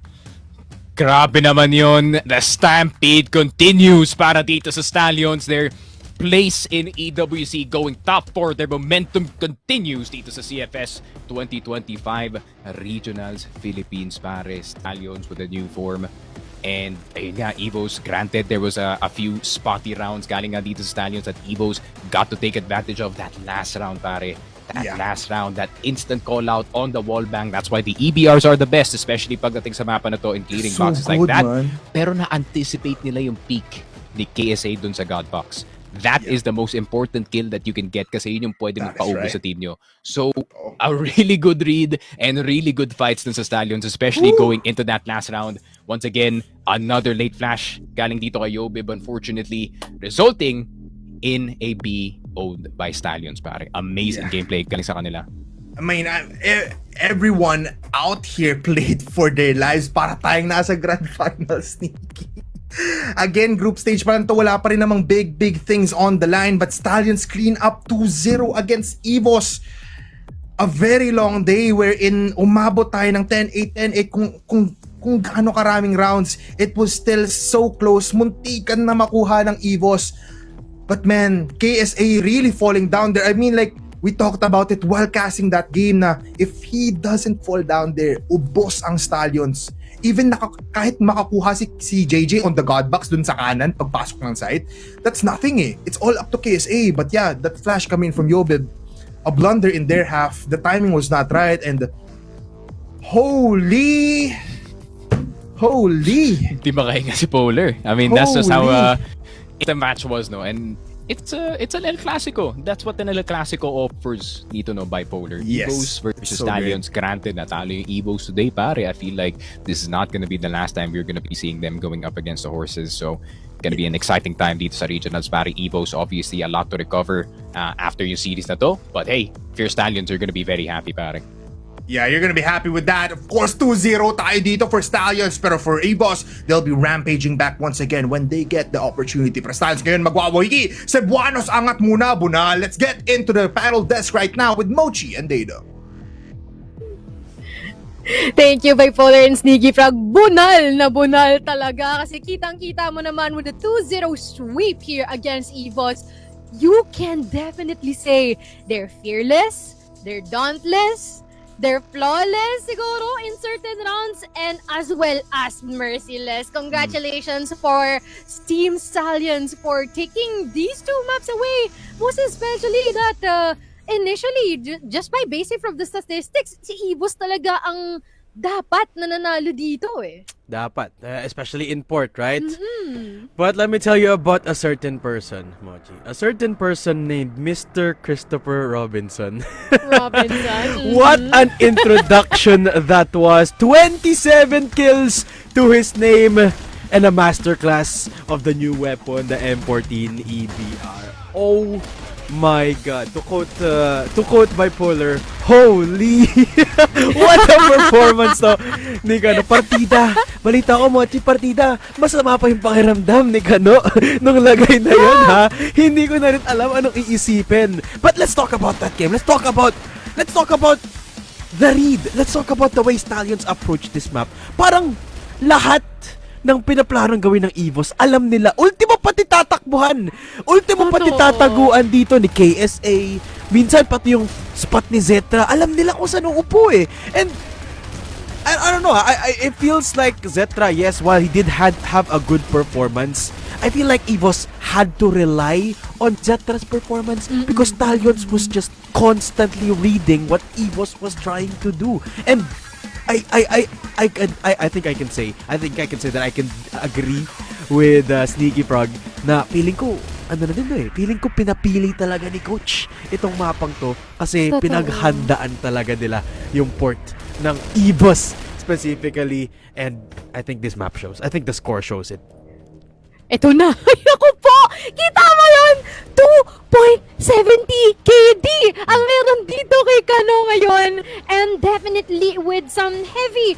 Grabe naman yun. The stampede continues para dito sa Stallions. Their place in EWC going top 4. Their momentum continues dito sa CFS 2025 Regionals Philippines pare. Stallions with a new form. And ayun nga, EVOS, granted there was a few spotty rounds galing nga dito sa Stallions that EVOS got to take advantage of that last round pare. That last round, that instant call out on the wall bang. That's why the EBRs are the best, especially pagdating sa mapa na to in clearing So boxes like good, that. man. Pero na-anticipate nila yung peak ni KSA dun sa God Box. That is the most important kill that you can get kasi yun yung pwede That is magpaubos right. sa team nyo. So, a really good read and really good fights dun sa Stallions, especially going into that last round. Once again, another late flash galing dito kay Yobib, unfortunately, resulting in a B owned by Stallions, pare. Amazing gameplay galing sa kanila. I mean, everyone out here played for their lives para tayong nasa Grand Finals, Sneaky. Again, group stage pa lang to, wala pa rin namang big things on the line, but Stallions clean up 2-0 against EVOS. A very long day wherein umabot tayo ng 10-8, 10-8 kung gaano karaming rounds. It was still so close, muntikan na makuha ng EVOS. But man, KSA really falling down there. I mean, like, we talked about it while casting that game na if he doesn't fall down there, ubos ang Stallions. Even kahit makakuha si JJ on the God Box dun sa kanan pagpasok ng site, that's nothing eh. It's all up to KSA. But yeah, that flash coming from Yobib, a blunder in their half. The timing was not right and holy. Di makahinga si Polar. I mean, that's just how the match was, no? And it's an El Clasico. That's what an El Clasico offers dito, no, bipolar. Yes. EVOS versus So Stallions. Granted, natalo yung EVOS today, pare. I feel like this is not gonna be the last time we're gonna be seeing them going up against the horses. So, gonna be an exciting time dito sa regionals, pare. EVOS, obviously, a lot to recover after yung series na to. But hey, if you're Stallions, you're gonna be very happy, pare. Yeah, you're gonna be happy with that. Of course, 2-0 tayo dito for Stallions. Pero for EVOS, they'll be rampaging back once again when they get the opportunity. Pero Stallions ngayon magwawahiki. Cebuanos angat muna, Buna. Let's get into the panel desk right now with Mochi and Dado. Thank you, Bipolar and Sneaky Frog. Bunal na bunal talaga. Kasi kitang-kita mo naman with the 2-0 sweep here against EVOS. You can definitely say they're fearless, they're dauntless, they're flawless siguro in certain rounds and as well as merciless. Congratulations for Team Stallions for taking these two maps away. Most especially that initially, just by basic from the statistics, si EVOS talaga ang dapat na nanalo dito eh. Dapat, especially in port, right? But let me tell you about a certain person, Mochi. A certain person named Mr. Christopher Robinson. Robinson. What an introduction that was. 27 kills to his name and a masterclass of the new weapon, the M14 EBR. Oh my God. To quote Bipolar, holy! What a performance to! Ni Kano, partida. Balita ko, Mochi, partida. Masama pa yung pakiramdam ni Kano nung lagay na yun, ha? Hindi ko na rin alam anong iisipin. But let's talk about that game. Let's talk about the read. Let's talk about the way Stallions approach this map. Parang lahat ng pinaplanong gawin ng EVOS, alam nila, ultimo pati tatakbuhan, ultimo pati tataguan dito ni KSA, minsan pati yung spot ni Zetra, alam nila kung saan uupo eh. And I don't know, it feels like Zetra, yes, while he did have a good performance, I feel like EVOS had to rely on Zetra's performance because Stallions was just constantly reading what EVOS was trying to do. And I think I can say that I can agree with Sneaky Frog na feeling ko feeling ko pinapili talaga ni coach itong mapang to kasi Totoo. pinaghandaan talaga nila yung port ng EVOS specifically, and I think this map shows. I think the score shows it. Ito na. Ay, ako po! Kita mo yun! 2.70 KD ang meron dito kay Kano ngayon. And definitely with some heavy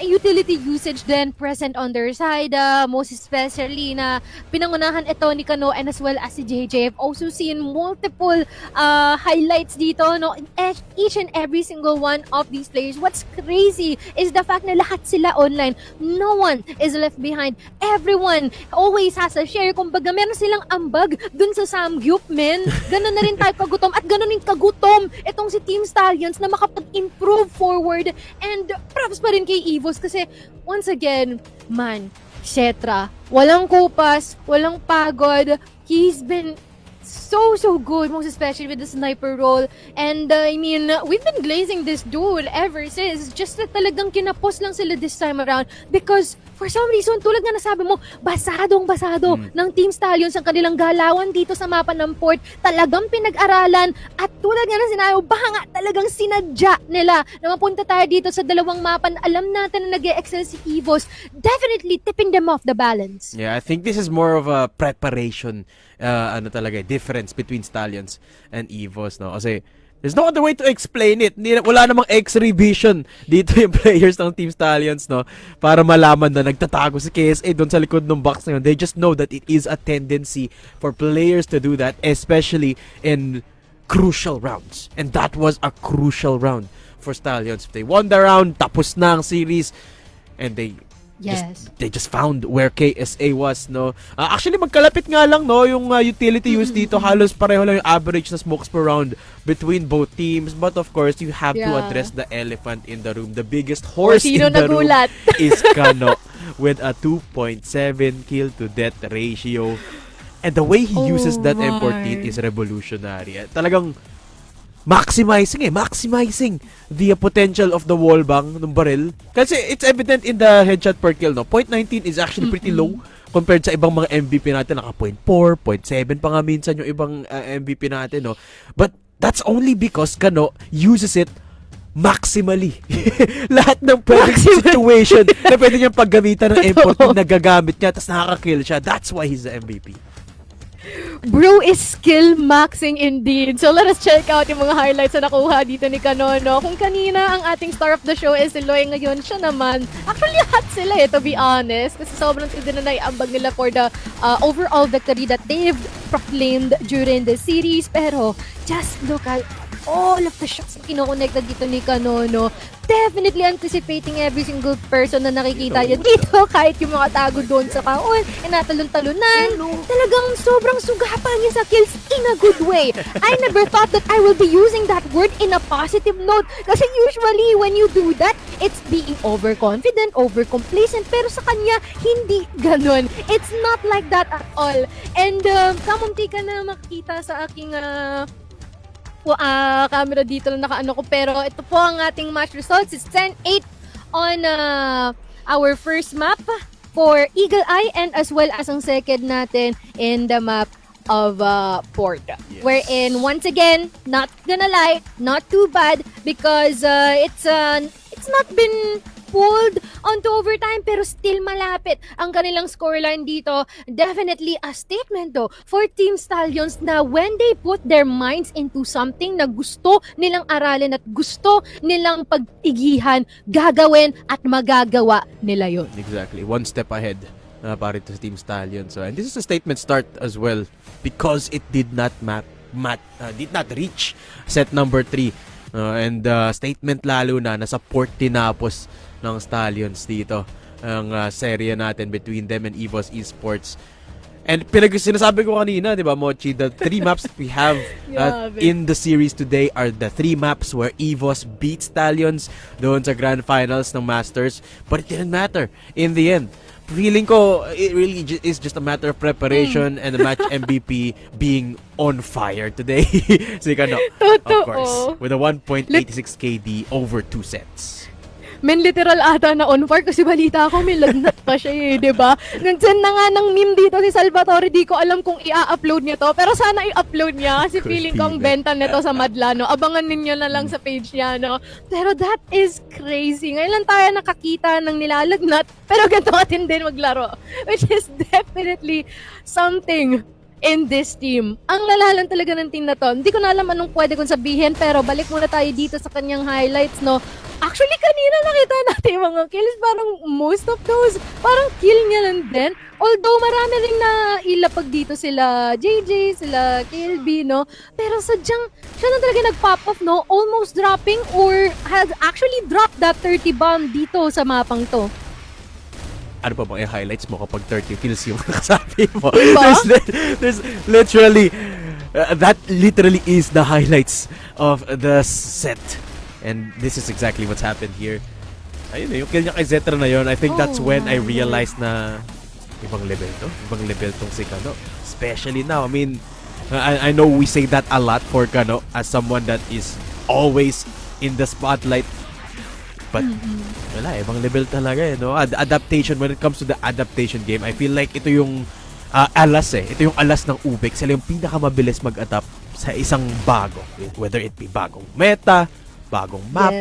utility usage then present on their side. Most especially na pinangunahan ito ni Kano and as well as si JJ. I've also seen multiple highlights dito. No? Each and every single one of these players. What's crazy is the fact na lahat sila online. No one is left behind. Everyone always has a share. Kumbaga, meron silang ambag dun sa Samgyup, men. Ganon na rin tayo kagutom. At ganon din kagutom itong si Team Stallions na makapag-improve forward. And props pa rin kay EVOS kasi, once again, man, Cetra, walang kupas, walang pagod. He's been so good, most especially with the sniper role. And I mean, we've been glazing this duel ever since. Just that talagang kinapos lang sila this time around because for some reason, tulad nga nasabi mo, basadong-basado ng Team Stallions ang kanilang galawan dito sa mapa ng port. Talagang pinag-aralan at tulad nga na sinabi, baka nga talagang sinadya nila na mapunta tayo dito sa dalawang mapa na alam natin na nag-e-excel si EVOS. Definitely tipping them off the balance. Yeah, I think this is more of a preparation difference between Stallions and EVOS, no? Kasi there's no other way to explain it. Wala namang X-ray vision dito yung players ng Team Stallions, no? Para malaman na nagtatago si KSA doon sa likod ng box na yun. They just know that it is a tendency for players to do that, especially in crucial rounds. And that was a crucial round for Stallions. If they won the round, tapos na ang series, and they just found where KSA was, no? Actually, magkalapit nga lang, no? Yung utility use dito, halos pareho lang yung average na smokes per round between both teams. But of course, you have to address the elephant in the room. The biggest horse in the room is Kano with a 2.7 kill to death ratio. And the way he uses that M14 is revolutionary. Talagang maximizing the potential of the wall bang ng barrel. Kasi it's evident in the headshot per kill, no? 0.19 is actually pretty low compared sa ibang mga MVP natin. Naka 0.4, 0.7 pa nga minsan yung ibang MVP natin, no? But that's only because Kano uses it maximally. Lahat ng pwedeng situation na pwede niyang paggamitan ng M14 na gagamit niya tapos nakaka-kill siya. That's why he's the MVP. Bro is skill maxing indeed. So let us check out yung mga highlights na nakuha dito ni Kanono. Kung kanina ang ating star of the show is si Loy, ngayon siya naman. Actually, hot sila to be honest. Kasi sobrang tindi na naiambag nila for the overall victory that they've proclaimed during the series. Pero just look at all of the shots na kinoconnected dito ni Kanono. Definitely anticipating every single person na nakikita niya dito, kahit yung mga tago doon sa kaon, natalon-talunan. Talagang sobrang sugapan niya sa kills in a good way. I never thought that I will be using that word in a positive note. Kasi usually when you do that, it's being overconfident, overcomplacent. Pero sa kanya, hindi ganun. It's not like that at all. And kamunti ka na makikita sa aking camera dito na nakaano ko, pero ito po ang ating match results. It's 10-8 on our first map for Eagle Eye and as well as ang second natin in the map of Port. Yes. Wherein once again, not gonna lie, not too bad because it's not been pulled onto overtime pero still malapit ang kanilang scoreline dito. Definitely a statement though for Team Stallions na when they put their minds into something na gusto nilang aralin at gusto nilang pag-igihan, gagawin at magagawa nila yun. Exactly. One step ahead para to Team Stallions. So, and this is a statement start as well because it did not reach set number 3. And statement lalo na nasa port tinapos ng Stallions dito ang serye natin between them and EVOS Esports. And sinasabi ko kanina, di ba, Mochi, the 3 maps we have Grabe. in the series today are the 3 maps where EVOS beat Stallions doon sa Grand Finals ng Masters. But it didn't matter in the end. Feeling ko, it really is just a matter of preparation and the match MVP being on fire today. Si Kano, of course, with a 1.86 KD over 2 sets. Men, literal ata na on fire kasi balita ko may lagnat pa siya eh, di ba? Nag-send na nga ng meme dito si Salvatore, di ko alam kung i-upload niya to, pero sana i-upload niya kasi feeling ko ang benta nito sa Madla, no? Abangan ninyo na lang sa page niya, no? Pero that is crazy. Ngayon lang tayo nakakita ng nilalagnat, pero ganito atin din maglaro. Which is definitely something in this team. Ang lalalan talaga ng team na to. Hindi ko na alam anong pwede kong sabihin, pero balik muna tayo dito sa kanyang highlights, no? Actually, kanina nakita natin yung mga kills. Parang most of those, parang kill niya lang din. Although marami rin na ilapag dito sila JJ, sila KLB, no? Pero sadyang, siya na talaga nag-pop off, no? Almost dropping or had actually dropped that 30 bomb dito sa mapang to. Ano pa bang i-highlights mo kapag 30 kills yung nakasabi mo? Diba? There's literally, that literally is the highlights of the set. And this is exactly what's happened here. Ayun yung kill niya kay Zetra na yun, I think that's when I realized na ibang level to. Ibang level tong si Kano. Especially now, I mean, I know we say that a lot for Kano as someone that is always in the spotlight. But wala, ibang level talaga eh, no? Adaptation, when it comes to the adaptation game, I feel like ito yung alas eh. Ito yung alas ng Ubik. Sila yung pinakamabilis mag-adapt sa isang bago. Whether it be bagong meta, bagong map,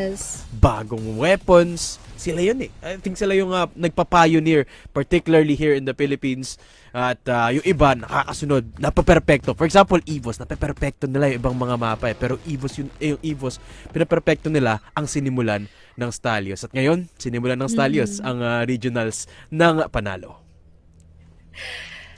bagong weapons. Sila yun eh. I think sila yung nagpa-pioneer, particularly here in the Philippines. At yung iba, nakakasunod, napaperfecto. For example, EVOS, napaperfecto nila yung ibang mga mapa eh. Pero EVOS, yung EVOS, pinaperfecto nila ang sinimulan ng Stallions. At ngayon, sinimulan ng Stallions ang regionals ng panalo.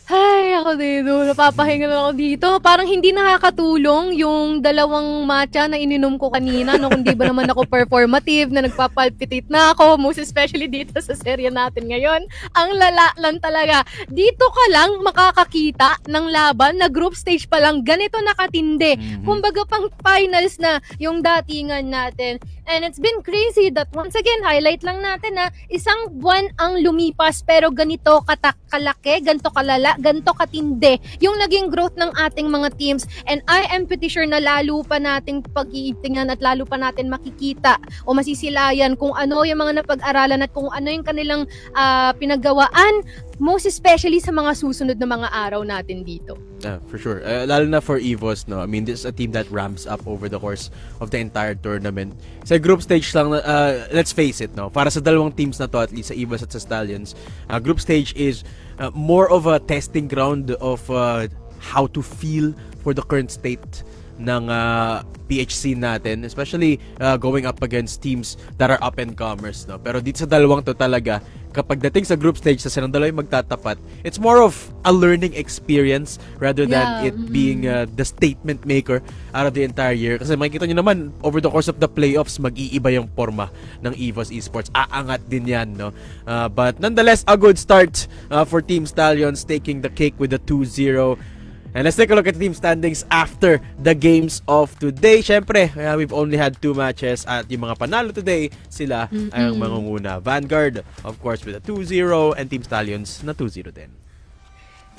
Ay, ako dito. Napapahinga na ako dito. Parang hindi nakakatulong yung dalawang matcha na ininom ko kanina. No, kundi ba naman ako performative na nagpapalpitate na ako. Most especially dito sa serye natin ngayon. Ang lala lang talaga. Dito ka lang makakakita ng laban na group stage pa lang. Ganito nakatindi. Kumbaga pang finals na yung datingan natin. And it's been crazy that once again, highlight lang natin na isang buwan ang lumipas pero ganito kalaki, ganito kalala, ganito katindi yung naging growth ng ating mga teams. And I am pretty sure na lalo pa nating pag-iitingan at lalo pa natin makikita o masisilayan kung ano yung mga napag-aralan at kung ano yung kanilang pinaggawaan, most especially sa mga susunod na mga araw natin dito. For sure. Lalo na for EVOS, no? I mean, this is a team that ramps up over the course of the entire tournament. Sa group stage lang, let's face it, no? Para sa dalawang teams na to, at least sa EVOS at sa Stallions, group stage is more of a testing ground of how to feel for the current state ng PHC natin, especially going up against teams that are up and comers, no? Pero dito sa dalawang to talaga, kapag dating sa group stage sa silang dalawa yung magtatapat, it's more of a learning experience rather than it being the statement maker out of the entire year. Kasi makikita nyo naman, over the course of the playoffs, mag-iiba yung forma ng EVOS Esports. Aangat din yan, no? But nonetheless, a good start for Team Stallions, taking the cake with the 2-0. And let's take a look at the team standings after the games of today. Syempre, we've only had 2 matches at yung mga panalo today, sila ay ang mangunguna. Vanguard, of course, with a 2-0 and Team Stallions na 2-0 din.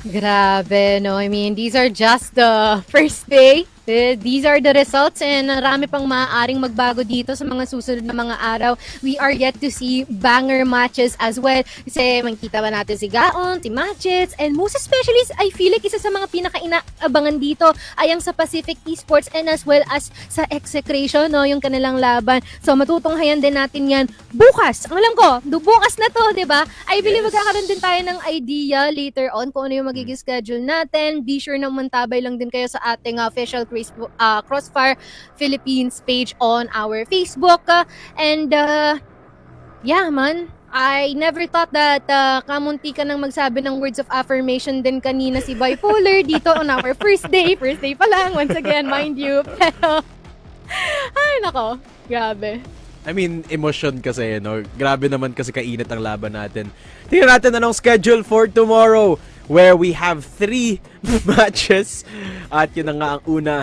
Grabe, no? I mean, these are just the first day. These are the results and marami pang maaaring magbago dito sa mga susunod na mga araw. We are yet to see banger matches as well. Kasi makikita ba natin si Gaon, si MATTJESS, and most especially, I feel like isa sa mga pinaka-inaabangan dito ay ang sa Pacific Esports and as well as sa Execration, no? Yung kanilang laban. So, matutunghayan din natin yan bukas. Ang alam ko, bukas na to, di ba? I believe magkakaroon din tayo ng idea later on kung ano yung magiging schedule natin. Be sure na mantabay lang din kayo sa ating official Crossfire Philippines page on our Facebook. And yeah, man, I never thought that kamunti ka nang magsabi ng words of affirmation din kanina si Bipolar dito on our first day pa lang, once again, mind you. Pero, ay nako, grabe. I mean, emotion kasi, no? Grabe naman kasi kainit ang laban natin. Tingnan natin anong schedule for tomorrow. where we have 3 matches. At yun na nga ang una,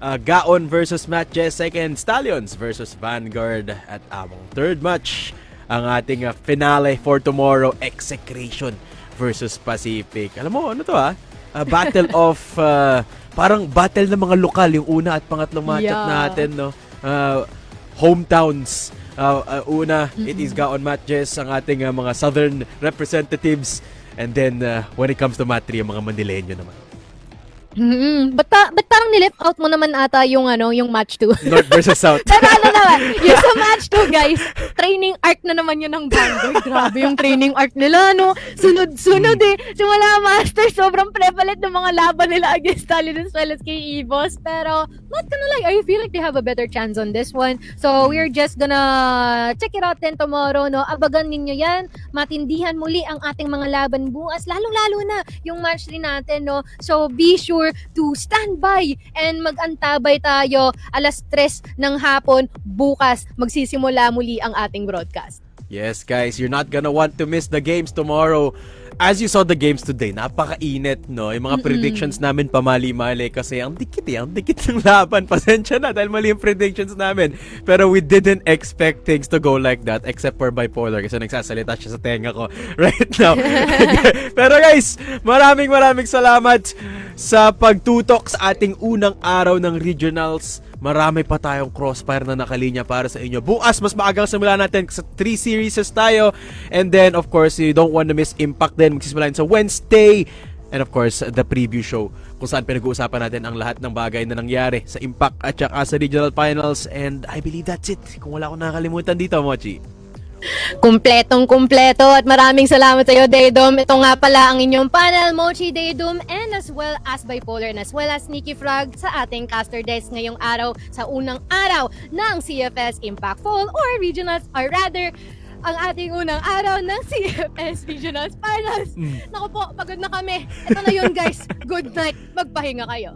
Gaon versus MATTJESS. Second, Stallions versus Vanguard. At ang third match, ang ating finale for tomorrow, Execration versus Pacific. Alam mo, ano to battle of, parang battle ng mga lokal, yung una at pangatlong matchup natin, no? Hometowns. Una, it is Gaon MATTJESS, ang ating mga southern representatives. And then, when it comes to Mat 3, yung mga Manileño naman. Ba't parang nilip out mo naman ata yung yung match 2? North versus South. Pero naman, yung sa match 2, guys, training arc na naman yun ng Vanguard. Grabe yung training arc nila, no? Sunod-sunod Simula master, sobrang prevalent ng mga laban nila against Stallions as well as kay EVOS. Pero, not gonna lie, I feel like they have a better chance on this one. So, we're just gonna check it out then tomorrow, no? Abagan ninyo yan. Matindihan muli ang ating mga laban bukas. Lalong-lalo na yung match 3 natin, no? So, be sure to stand by and mag-antabay tayo 3:00 ng hapon bukas magsisimula muli ang ating broadcast. Yes, guys, you're not gonna want to miss the games tomorrow. As you saw the games today, napakainit, no? Yung mga predictions namin pamali-mali kasi ang dikit ng laban. Pasensya na dahil mali yung predictions namin. Pero we didn't expect things to go like that except for Bipolar kasi nagsasalita siya sa tenga ko right now. Pero guys, maraming salamat sa pagtutok sa ating unang araw ng regionals. Marami pa tayong crossfire na nakalinya para sa inyo. Bukas, mas maagang simula natin sa 3 series tayo. And then, of course, you don't want to miss Impact din. Magsisimula sa Wednesday. And of course, the preview show kung saan pinag-uusapan natin ang lahat ng bagay na nangyari sa Impact at saka sa Regional Finals. And I believe that's it. Kung wala akong nakakalimutan dito, Mochi. Kumpletong-kumpleto at maraming salamat sa iyo, Daydom. Ito nga pala ang inyong panel, Mochi, Daydom, and as well as Bipolar and as well as Sneaky Frog sa ating caster desk ngayong araw sa unang araw ng CFS Impact Fall or Regionals, or rather, ang ating unang araw ng CFS Regionals Finals. Naku po, pagod na kami. Ito na yun, guys. Good night. Magpahinga kayo.